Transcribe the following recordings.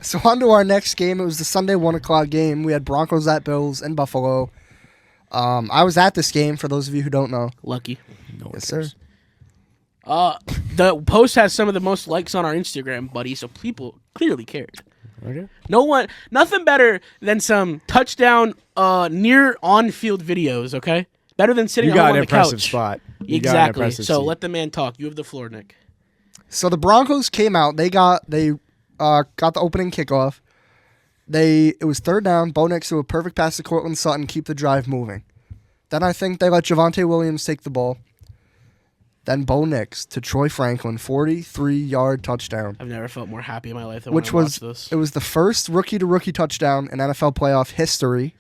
So on to our next game. It was the Sunday 1 o'clock game. We had Broncos at Bills in Buffalo. I was at this game, for those of you who don't know. Lucky. No Yes, sir. The post has some of the most likes on our Instagram, buddy, so people clearly cared. Okay. Nothing better than some touchdown near on-field videos, okay? Better than sitting You at home got on an the impressive couch. spot. You got an Exactly. impressive So seat. let the man talk. You have the floor, Nick. So the Broncos came out. They got the opening kickoff. It was third down. Bo Nix threw a perfect pass to Cortland Sutton, keep the drive moving. Then I think they let Javonte Williams take the ball. Then Bo Nix to Troy Franklin, 43-yard touchdown. I've never felt more happy in my life than Which when I was watched this. it was the first rookie-to-rookie touchdown in NFL playoff history.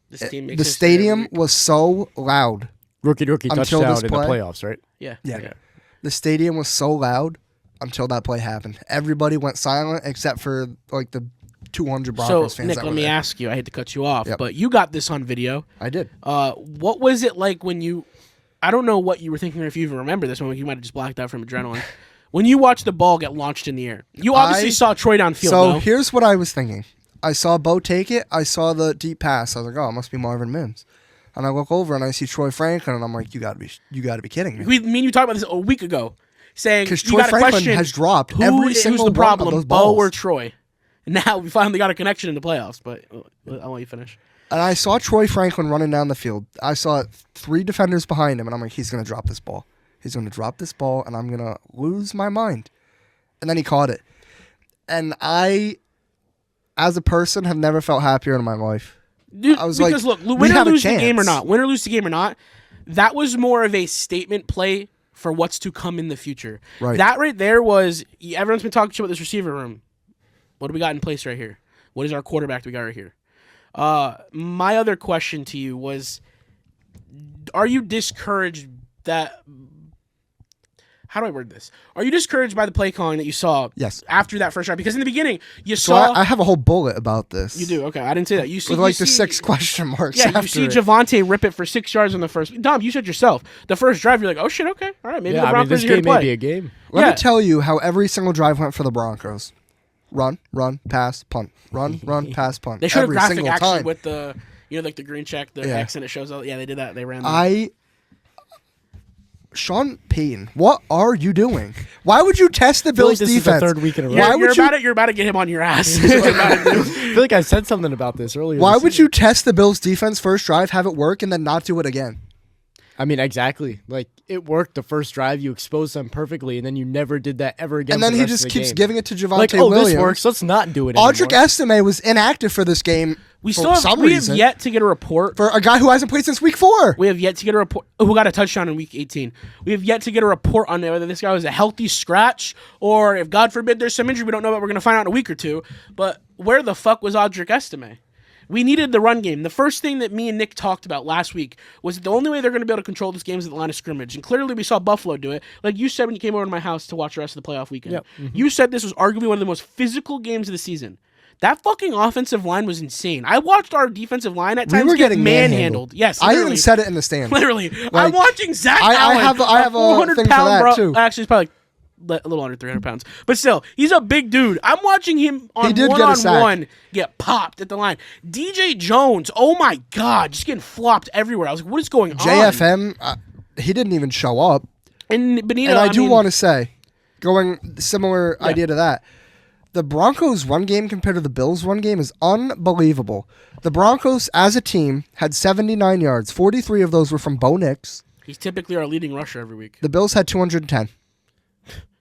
This team makes The history every stadium week. was so loud. Rookie Until touchdown this in the play. playoffs, right? Yeah. Yeah. The stadium was so loud until that play happened. Everybody went silent except for like the 200 Broncos So, fans. Nick, that let were me there. ask you. I hate to cut you off, Yep. but you got this on video. I did. What was it like when you... I don't know what you were thinking or if you even remember this one. You might have just blacked out from adrenaline. When you watched the ball get launched in the air. You obviously saw Troy downfield, So no? here's what I was thinking. I saw Bo take it. I saw the deep pass. I was like, oh, it must be Marvin Mims. And I look over and I see Troy Franklin, and I'm like, you gotta be kidding me. Me and you talked about this a week ago, saying Because you Troy got to Franklin question has dropped who's every single the one problem, of those Bo balls. or Troy. And now we finally got a connection in the playoffs, but I'll let you finish. And I saw Troy Franklin running down the field. I saw 3 defenders behind him, and I'm like, he's going to drop this ball. He's going to drop this ball, and I'm going to lose my mind. And then he caught it. And I, as a person, have never felt happier in my life. Dude, I was because like, look, we win or have a lose the game or chance. not, win or lose the game or not, that was more of a statement play for what's to come in the future. Right. That right there was, everyone's been talking to you about this receiver room. What do we got in place right here? What is our quarterback we got right here? My other question to you was, are you discouraged that... How do I word this? Are you discouraged by the play calling that you saw Yes. after that first drive? Because in the beginning, you So saw... I have a whole bullet about this. You do? Okay, I didn't say that. You see, With like you the see, 6 question marks Yeah, after you see it. Javonte rip it for 6 yards on the first. Dom, you said yourself, the first drive, you're like, oh shit, okay, all right, maybe the Broncos this are here game to play. may be a game. Let Yeah. me tell you how every single drive went for the Broncos. Run, pass, punt. Run, pass, punt. They showed a every graphic single actually time. with the, like the green check, the Yeah. X, and it shows. Yeah, they did that. They ran. That. Sean Payton, what are you doing? Why would you test the I feel like Bills this is the defense? third week in a row. Why would you? You're about to get him on your ass. is what you're about to do. I feel like I said something about this earlier. Why this would season. you test the Bills defense first drive, have it work, and then not do it again? I mean, exactly. Like, it worked the first drive. You exposed them perfectly, and then you never did that ever again. And for then the he rest just of the keeps game. giving it to Javonte Like, oh, Williams. this works. Let's not do it Audric anymore. Estime was inactive for this game. We for still have, some we have reason. yet to get a report. For a guy who hasn't played since week 4. We have yet to get a report. Who got a touchdown in week 18? We have yet to get a report on whether this guy was a healthy scratch or if, God forbid, there's some injury we don't know about. We're going to find out in a week or two. But where the fuck was Audric Estime? We needed the run game. The first thing that me and Nick talked about last week was that the only way they're going to be able to control this game is at the line of scrimmage. And clearly we saw Buffalo do it. Like you said when you came over to my house to watch the rest of the playoff weekend. Yep. Mm-hmm. You said this was arguably one of the most physical games of the season. That fucking offensive line was insane. I watched our defensitive line at times were get getting manhandled. Yes, I literally. even said it in the stand. Literally. I'm watching Zach I Allen. have a 400 thing for pound that, bro. too. Actually, he's probably like a little under 300 pounds. But still, he's a big dude. I'm watching him on He did get a sack. one-on-one get popped at the line. DJ Jones, oh my God, just getting flopped everywhere. I was like, what is going on? JFM, he didn't even show up. And Benito, And I do mean, want to say, going similar idea to that, the Broncos' run game compared to the Bills' run game is unbelievable. The Broncos, as a team, had 79 yards. 43 of those were from Bo Nix. he's typically our leading rusher every week. The Bills had 210.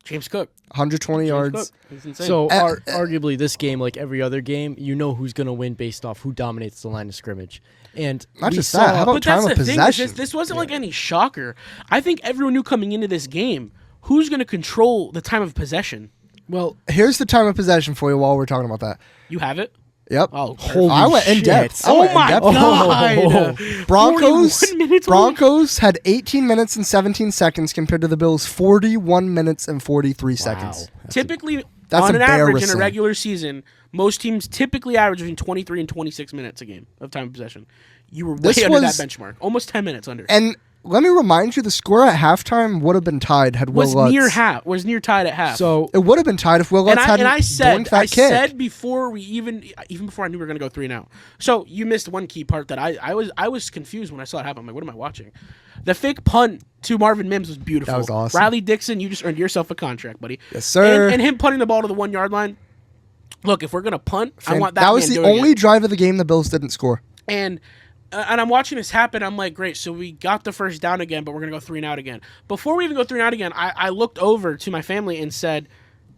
James Cook. 120 yards. Cook. He's insane. So, Uh, arguably, this game, like every other game, you know who's going to win based off who dominates the line of scrimmage. And Not we just saw, that, how about but time that's of the thing. possession? This wasn't like any shocker. I think everyone knew coming into this game who's going to control the time of possession. Well, here's the time of possession for you while we're talking about that. You have it? Yep. Oh, Holy I went in shit. depth. I Oh went in my depth. God. Broncos 41 minutes. Broncos had 18 minutes and 17 seconds compared to the Bills' 41 minutes and 43 seconds. Typically, That's on an average in a embarrassing. regular season, most teams typically average between 23 and 26 minutes a game of time of possession. You were way This under was- that benchmark. Almost 10 minutes under. And let me remind you, the score at halftime would have been tied had Will was Lutz. near tied at half. So It would have been tied if Will Lutz hadn't I said dunked that kick. said before we even before I knew we were gonna go 3-0. So you missed one key part that I was confused when I saw it happen. I'm like, what am I watching? The fake punt to Marvin Mims was beautiful. That was awesome. Riley Dixon, you just earned yourself a contract, buddy. Yes, sir. And him punting the ball to the 1 yard line. Look, if we're gonna punt, I want that. That was man the doing only it. drive of the game the Bills didn't score. And I'm watching this happen. I'm like, great. So we got the first down again, but we're going to go 3 and out again. Before we even go 3 and out again, I looked over to my family and said,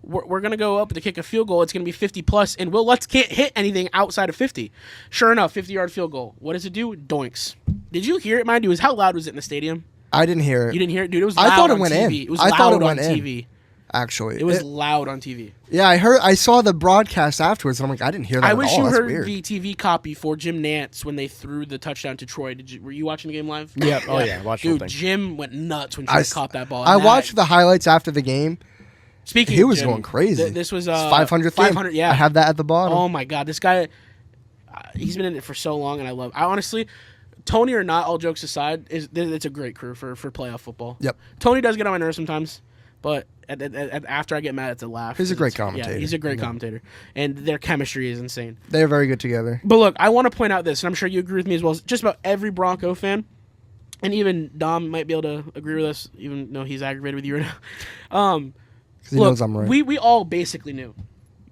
we're going to go up to kick a field goal. It's going to be 50 plus, and Will Lutz can't hit anything outside of 50. Sure enough, 50-yard field goal. What does it do? Doinks. Did you hear it? Mind you, how loud was it in the stadium? I didn't hear it. You didn't hear it? Dude, it was loud I thought it on went TV. in. It was I loud thought it on went in. TV. Actually, It was loud on TV. Yeah, I saw the broadcast afterwards, and I'm like, I didn't hear that. I at wish all. you That's heard weird. the TV copy for Jim Nantz when they threw the touchdown to Troy. Were you watching the game live? Yep. Oh yeah, watch the whole Dude, thing. Jim went nuts when Troy caught that ball. I And watched the highlights after the game. Speaking, He of was Jim, going crazy. This was It's 500th game. 500. Yeah, I have that at the bottom. Oh my god, this guy, he's been in it for so long, and I honestly, Tony or not, all jokes aside, it's a great crew for playoff football. Yep. Tony does get on my nerves sometimes, but after I get mad, it's a laugh. He's a great Yeah, commentator. he's a great commentator, and their chemistry is insane. They're very good together. But look, I want to point out this, and I'm sure you agree with me as well as just about every Bronco fan, and even Dom might be able to agree with us, even though he's aggravated with you right now. Because he knows I'm right. We all basically knew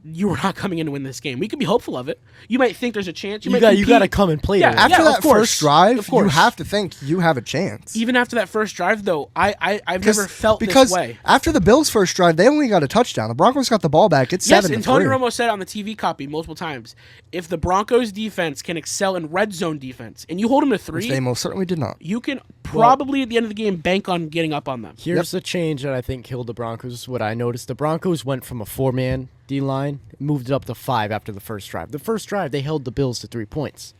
you were not coming in to win this game. We could be hopeful of it. You might think there's a chance. You You got to come and play. Yeah, there. After of that course. first drive, Of course. you have to think you have a chance. Even after that first drive, though, I've never felt because this way. after the Bills' first drive, they only got a touchdown. The Broncos got the ball back. It's Yes, 7-3. and Tony Romo said on the TV copy multiple times, if the Broncos defense can excel in red zone defense, and you hold them to 3, Which they most certainly did not. you can probably at the end of the game bank on getting up on them. Here's the change that I think killed the Broncos. What I noticed, the Broncos went from a 4-man D-line, moved it up to 5 after the first drive. The first drive, they held the Bills to 3 points.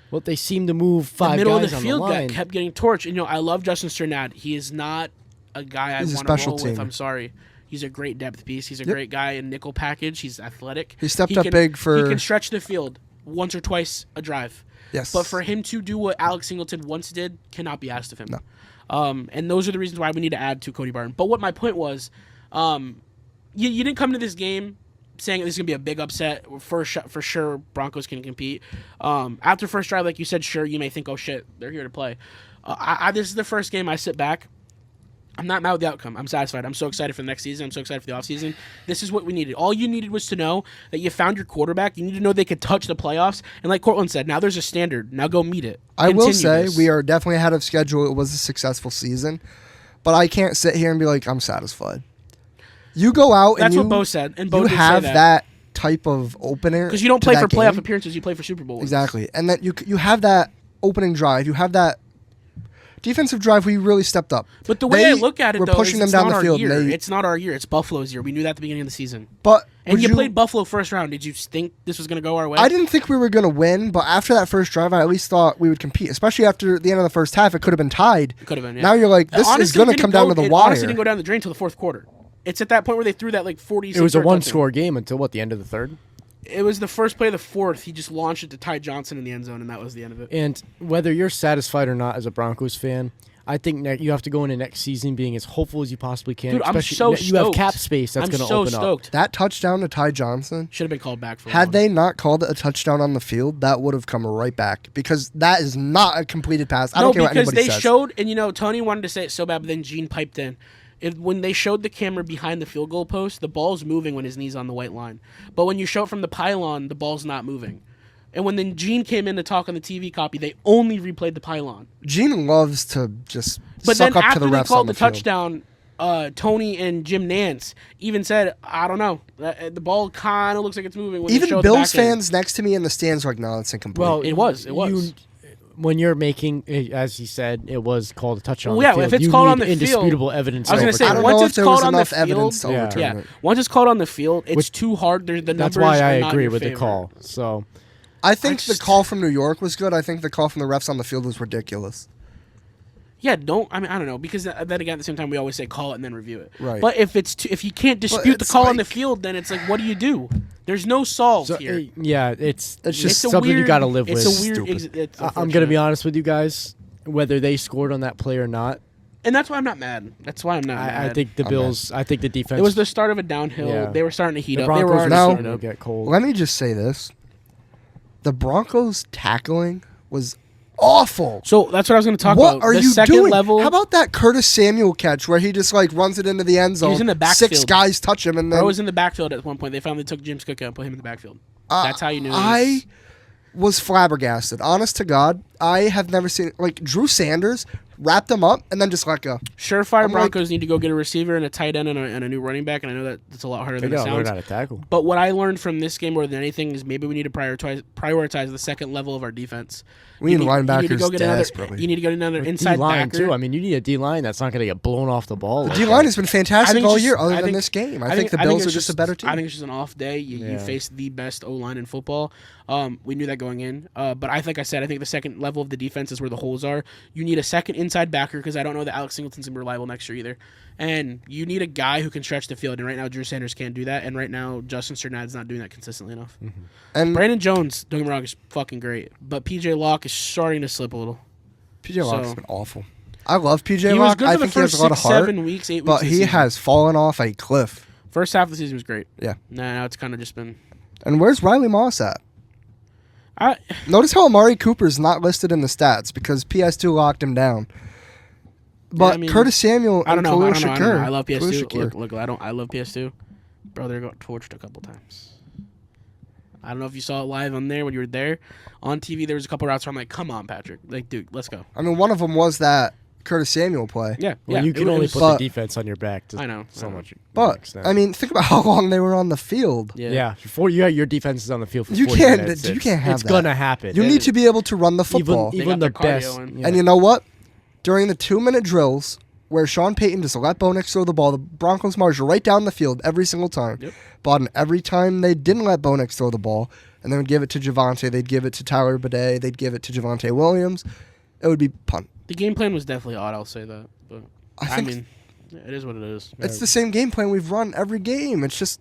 Well, they seemed to move 5 The middle guys of the on field the line. kept getting torched. And, I love Justin Strnad. He is not a guy He's a I want to special roll with. teamer. I'm sorry. He's a great depth piece. He's a great guy in nickel package. He's athletic. He stepped up big for- He can stretch the field once or twice a drive. Yes. But for him to do what Alex Singleton once did cannot be asked of him. No. And those are the reasons why we need to add to Cody Barton. But what my point was, you didn't come to this game saying this is going to be a big upset. For sure, Broncos can compete. After first drive, like you said, sure, you may think, oh, shit, they're here to play. This is the first game I sit back. I'm not mad with the outcome. I'm satisfied. I'm so excited for the next season. I'm so excited for the offseason. This is what we needed. All you needed was to know that you found your quarterback. You need to know they could touch the playoffs. And like Cortland said, now there's a standard. Now go meet it. I will Continue say this. we are definitely ahead of schedule. It was a successful season. But I can't sit here and be like, I'm satisfied. You go out That's and what Bo said. And Bo you did have say that type of opener. because you don't to play that for playoff game. appearances. You play for Super Bowl wins. Exactly. And then you have that opening drive. You have that defensive drive where you really stepped up. But the way They I look at it, were though, pushing is them it's down not the our field. year. and they- It's not our year. It's Buffalo's year. We knew that at the beginning of the season. but And would you played Buffalo first round. Did you think this was going to go our way? I didn't think we were going to win, but after that first drive, I at least thought we would compete. Especially after the end of the first half, it could have been tied. Could have been. Yeah. Now you're like, this is Honestly, going it to didn't come down to the it wire. honestly didn't go down the drain until the fourth quarter. It's at that point where they threw that 46. It was a yard touchdown. one-score game until, the end of the third? It was the first play of the fourth. He just launched it to Ty Johnson in the end zone, and that was the end of it. And whether you're satisfied or not as a Broncos fan, I think you have to go into next season being as hopeful as you possibly can. Dude, I'm especially so you have stoked. cap space that's I'm going to so open stoked. That touchdown to Ty Johnson, Should have been called back for had one. they not called it a touchdown on the field, that would have come right back. Because that is not a completed pass. I No, don't care what because anybody they says. showed, and Tony wanted to say it so bad, but then Gene piped in. When they showed the camera behind the field goal post, the ball's moving when his knee's on the white line. But when you show it from the pylon, the ball's not moving. And when then Gene came in to talk on the TV copy, they only replayed the pylon. Gene loves to just But suck then up to the after they refs called on the the field. touchdown, Tony and Jim Nantz even said, I don't know. The ball kind of looks like it's moving. When they Even show the Bills back end." fans next to me in the stands were like, no, it's incomplete. Well, It was. When you're making, as he said, it was called a touchdown. Well, on the yeah, field. if it's You called need on the field- indisputable evidence. I was to gonna say, I overturn don't it. once know if it's there called was on the enough field- evidence to Yeah. overturn Yeah, it. once it's called on the field, it's too hard. The numbers That's why I are not in agree your with the favor. call. So I think just- the call from New York was good. I think the call from the refs on the field was ridiculous. Yeah, I don't know, because then again, at the same time, we always say call it and then review it. Right. But if if you can't dispute the it's call on the like- field, then it's like, what do you do? There's no solve here. yeah, it's It's just It's a something you weird- got to live it's with. a weird. Stupid. It's I'm gonna unfortunate. be honest with you guys. whether they scored on that play or not. And that's why I'm not mad. That's why I'm not mad. I think the Bills. I think the defense. It was the start of a downhill. Yeah. They were starting to heat the up. Broncos They were already now- starting to get cold. Let me just say this: the Broncos tackling was awful. So that's what I was going to talk What about. are The you second doing? level. How about that Curtis Samuel catch where he just like runs it into the end zone? was in the 6 backfield. guys touch him, and then Bro was in the backfield at one point. They finally took James Cook out and put him in the backfield. That's how you knew. I was flabbergasted. Honest to God, I have never seen like Drew Sanders wrapped him up and then just let go. Surefire I'm Broncos need to go get a receiver and a tight end and a new running back, and I know that it's a lot harder They than it gotta learn sounds. how to tackle. But what I learned from this game more than anything is maybe we need to prioritize the second level of our defense. We need linebackers You need to go get another. desperately. You need to get another inside D-line backer too. I mean, you need a D-line that's not going to get blown off the ball. like D-line that. has been I fantastic think all it's year, just- other I than think- this game. I think the it's Bills are just a better team. I think it's just an off day. You Yeah. face the best O-line in football. We knew that going in. But I think the second level of the defense is where the holes are. You need a second inside backer because I don't know that Alex Singleton's going to be reliable next year either. And you need a guy who can stretch the field. And right now, Drew Sanders can't do that. And right now, Justin Cernad's not doing that consistently enough. And Brandon Jones, don't get me wrong, is fucking great. But P.J. Locke is starting to slip a little. PJ Locke's So- been awful. I love PJ He was Locke. good I for the think he has first a lot of 6, heart, 7 weeks, 8 weeks. but of the he season. has fallen off a cliff. First half of the season was great. Yeah. Now it's kind of just been. And where's Riley Moss at? I Notice how Amari Cooper's not listed in the stats because PS2 locked him down. But I mean, Curtis Samuel I don't and know. Khalil I don't know. Shakir. I love Khalil PS2. Shakir. Look, I love PS2. Bro, they got torched a couple times. I don't know if you saw it live on there when you were there. On TV, there was a couple routes where I'm like, come on, Patrick. Like, dude, let's go. I mean, one of them was that Curtis Samuel play. Yeah. Well, yeah, you it can was- only it put was- But- the defense on your back. To I know. so much. But, I mean, think about how long they were on the field. Yeah, before you got your defense is on the field for You 40 can't- minutes, you it's- can't have It's that. gonna happen. You need to be able to run the even football. They even got the their best. cardio in. yeah. And you know what? During the 2-minute drills where Sean Payton just let Bo Nix throw the ball, the Broncos marched right down the field every single time. Yep. But every time they didn't let Bo Nix throw the ball, and they would give it to Javonte, they'd give it to Tyler Bidet, they'd give it to Javonte Williams, it would be punt. The game plan was definitely odd, I'll say that. But I I think mean, it is what it is. it's the same game plan we've run every game. It's just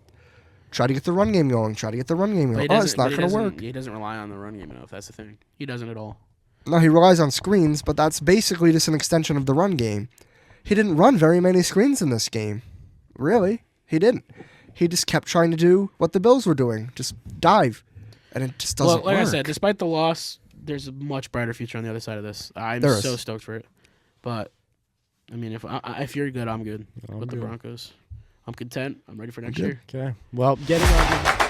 try to get the run game going, try to get the run game going. Oh, it's not going to work. He doesn't rely on the run game enough. That's the thing. He doesn't at all. No, he relies on screens, but that's basically just an extension of the run game. He didn't run very many screens in this game. Really, he didn't. He just kept trying to do what the Bills were doing, just dive, and it just doesn't Well, like work. I said, despite the loss, there's a much brighter future on the other side of this. I'm There is. so stoked for it. But I mean, if you're good, I'm good I'm with the good. Broncos. I'm content. I'm ready for next Good. year. Okay. Well, getting on.